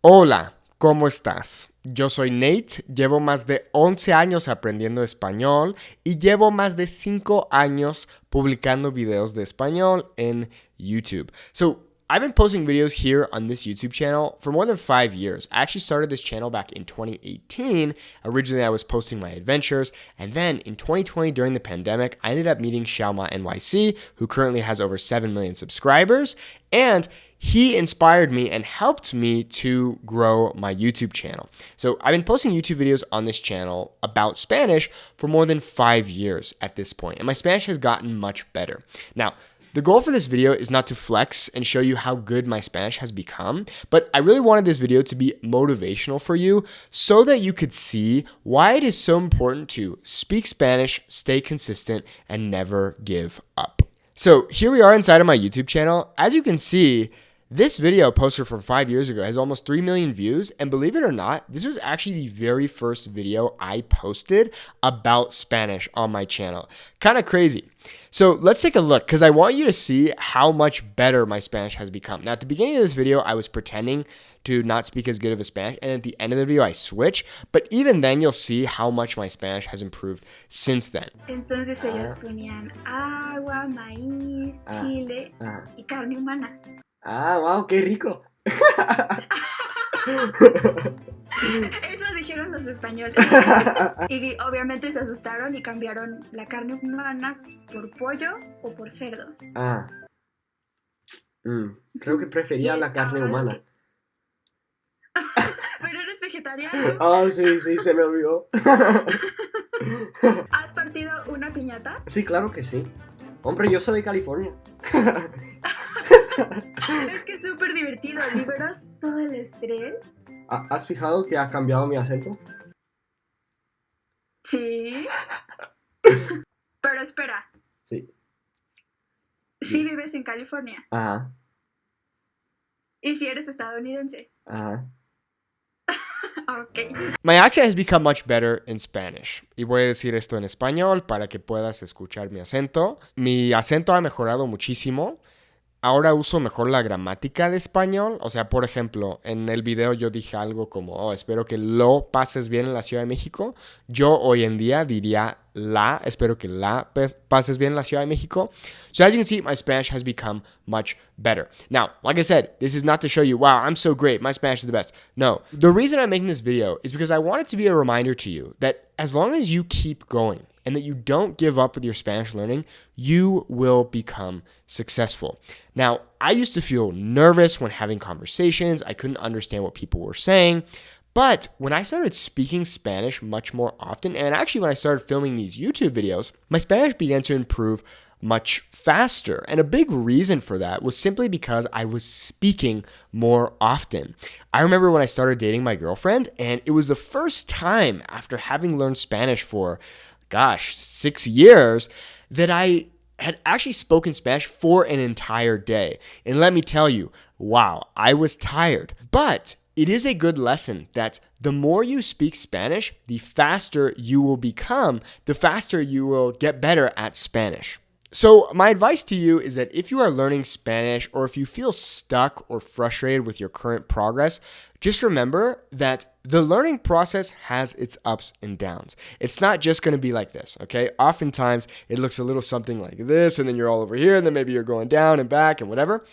Hola, ¿cómo estás? Yo soy Nate, llevo más de 11 años aprendiendo español y llevo más de 5 años publicando videos de español en YouTube. So, I've been posting videos here on this YouTube channel for more than 5 years. I actually started this channel back in 2018. Originally, I was posting my adventures, and then in 2020, during the pandemic, I ended up meeting Xiaoma NYC, who currently has over 7 million subscribers, and he inspired me and helped me to grow my YouTube channel. So I've been posting YouTube videos on this channel about Spanish for more than 5 years at this point, and my Spanish has gotten much better. Now, the goal for this video is not to flex and show you how good my Spanish has become, but I really wanted this video to be motivational for you so that you could see why it is so important to speak Spanish, stay consistent, and never give up. So here we are inside of my YouTube channel. As you can see, this video posted from 5 years ago has almost 3 million views, and believe it or not, this was actually the very first video I posted about Spanish on my channel. Kind of crazy. So let's take a look because I want you to see how much better my Spanish has become. Now, at the beginning of this video, I was pretending to not speak as good of a Spanish, and at the end of the video, I switch. But even then, you'll see how much my Spanish has improved since then. Entonces ellos ponían agua, maíz, chile y carne humana. Ah, wow, qué rico. Eso dijeron los españoles. Y obviamente se asustaron y cambiaron la carne humana por pollo o por cerdo. Creo que prefería la carne humana. ¿Pero eres vegetariano? Ah, sí, se me olvidó. ¿Has partido una piñata? Sí, claro que sí. Hombre, yo soy de California. Es que es súper divertido, liberas todo el estrés. ¿Has fijado que ha cambiado mi acento? Sí. Pero espera. Sí. Sí vives en California. Ajá. ¿Y si eres estadounidense? Ajá. Okay. My accent has become much better in Spanish. Y voy a decir esto en español para que puedas escuchar mi acento. Mi acento ha mejorado muchísimo. Ahora uso mejor la gramática de español. O sea, por ejemplo, en el video yo dije algo como, oh, espero que lo pases bien en la Ciudad de México. Yo hoy en día diría espero que pases bien en la Ciudad de México. So as you can see, my Spanish has become much better. Now, like I said, this is not to show you, wow, I'm so great, my Spanish is the best. No, the reason I'm making this video is because I want it to be a reminder to you that as long as you keep going, and that you don't give up with your Spanish learning, you will become successful. Now, I used to feel nervous when having conversations. I couldn't understand what people were saying. But when I started speaking Spanish much more often, and actually when I started filming these YouTube videos, my Spanish began to improve much faster. And a big reason for that was simply because I was speaking more often. I remember when I started dating my girlfriend, and it was the first time after having learned Spanish for 6 years, that I had actually spoken Spanish for an entire day. And let me tell you, wow, I was tired. But it is a good lesson that the more you speak Spanish, the faster you will become, the faster you will get better at Spanish. So my advice to you is that if you are learning Spanish or if you feel stuck or frustrated with your current progress, just remember that the learning process has its ups and downs. It's not just going to be like this, okay? Oftentimes it looks a little something like this, and then you're all over here, and then maybe you're going down and back and whatever.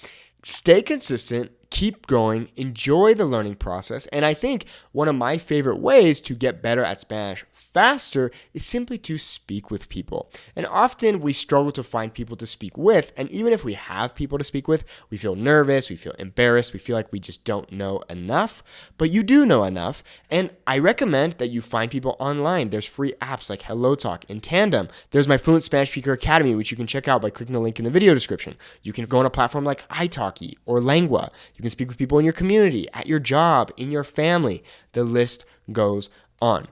Stay consistent. Keep going, enjoy the learning process, and I think one of my favorite ways to get better at Spanish faster is simply to speak with people. And often we struggle to find people to speak with, and even if we have people to speak with, we feel nervous, we feel embarrassed, we feel like we just don't know enough, but you do know enough, and I recommend that you find people online. There's free apps like HelloTalk and Tandem. There's my Fluent Spanish Speaker Academy, which you can check out by clicking the link in the video description. You can go on a platform like italki or Lengua. You can speak with people in your community, at your job, in your family. The list goes on.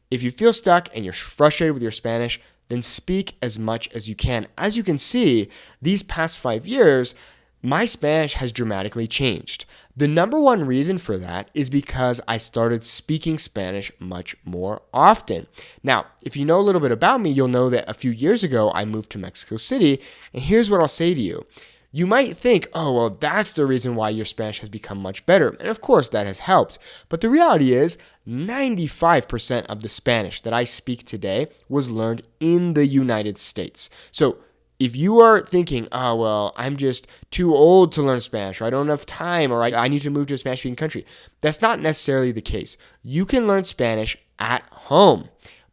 If you feel stuck and you're frustrated with your Spanish, then speak as much as you can. As you can see, these past 5 years, my Spanish has dramatically changed. The number one reason for that is because I started speaking Spanish much more often. Now, if you know a little bit about me, you'll know that a few years ago, I moved to Mexico City, and here's what I'll say to you. You might think, oh, well, that's the reason why your Spanish has become much better. And of course, that has helped. But the reality is, 95% of the Spanish that I speak today was learned in the United States. So if you are thinking, oh, well, I'm just too old to learn Spanish, or I don't have time, or I need to move to a Spanish-speaking country, that's not necessarily the case. You can learn Spanish at home.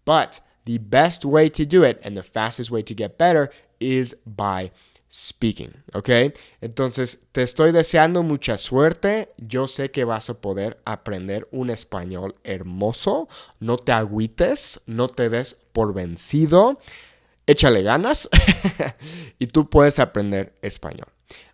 But the best way to do it and the fastest way to get better is by speaking, ¿ok? Entonces, te estoy deseando mucha suerte. Yo sé que vas a poder aprender un español hermoso. No te agüites, no te des por vencido. Échale ganas y tú puedes aprender español.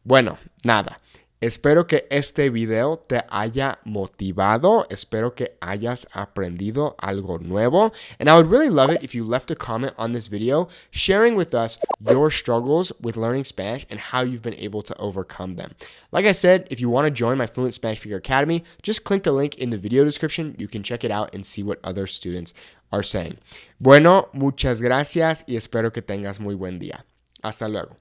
Bueno, nada. Espero que este video te haya motivado. Espero que hayas aprendido algo nuevo. And I would really love it if you left a comment on this video sharing with us your struggles with learning Spanish and how you've been able to overcome them. Like I said, if you want to join my Fluent Spanish Speaker Academy, just click the link in the video description. You can check it out and see what other students are saying. Bueno, muchas gracias y espero que tengas muy buen día. Hasta luego.